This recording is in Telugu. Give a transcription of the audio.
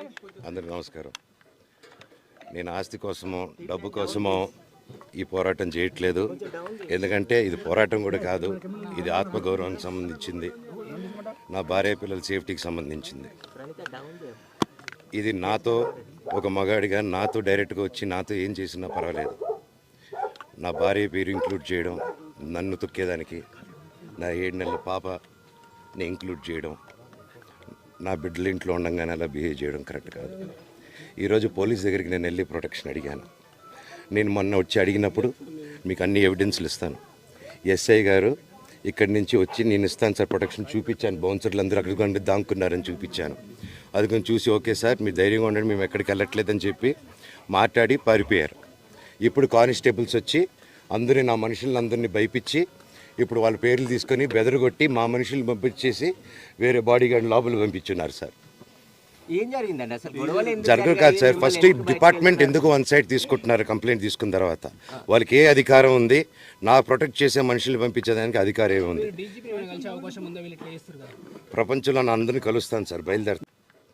అందరికీ నమస్కారం. నేను ఆస్తి కోసమో డబ్బు కోసమో ఈ పోరాటం చేయట్లేదు. ఎందుకంటే ఇది పోరాటం కూడా కాదు, ఇది ఆత్మగౌరవానికి సంబంధించింది, నా భార్య పిల్లల సేఫ్టీకి సంబంధించింది. ఇది నాతో ఒక మగాడిగా నాతో డైరెక్ట్గా వచ్చి నాతో ఏం చేసినా పర్వాలేదు. నా భార్య పేరు ఇంక్లూడ్ చేయడం, నన్ను తొక్కేదానికి, నా 7 నెలల పాపని ఇంక్లూడ్ చేయడం, నా బిడ్డల ఇంట్లో ఉండగానే అలా బిహేవ్ చేయడం కరెక్ట్ కాదు. ఈరోజు పోలీస్ దగ్గరికి నేను వెళ్ళి ప్రొటెక్షన్ అడిగాను. నేను మొన్న వచ్చి అడిగినప్పుడు మీకు అన్ని ఎవిడెన్స్లు ఇస్తాను. ఎస్ఐ గారు ఇక్కడి నుంచి వచ్చి నేను ఇస్తాను సార్ ప్రొటెక్షన్ చూపించాను. బౌన్సర్లు అందరూ అక్కడికి దాక్కున్నారని చూపించాను. అది కొంచెం చూసి ఓకే సార్ మీరు ధైర్యంగా ఉండండి, మేము ఎక్కడికి వెళ్ళట్లేదని చెప్పి మాట్లాడి పారిపోయారు. ఇప్పుడు కానిస్టేబుల్స్ వచ్చి అందరూ నా మనుషులను అందరినీ భయపించి ఇప్పుడు వాళ్ళ పేర్లు తీసుకొని బెదరగొట్టి మా మనుషులు పంపించేసి వేరే బాడీ గార్డ్ లోపల పంపించున్నారు సార్. ఏం జరిగిందండి అసలు? జరగదు కాదు సార్. ఫస్ట్ డిపార్ట్మెంట్ ఎందుకు వన్ సైడ్ తీసుకుంటున్నారు? కంప్లైంట్ తీసుకున్న తర్వాత వాళ్ళకి ఏ అధికారం ఉంది? నా ప్రొటెక్ట్ చేసే మనుషుల్ని పంపించేదానికి అధికారం ఏముంది? ప్రపంచంలో నా అందరినీ కలుస్తాను సార్, బయలుదేరుతాను.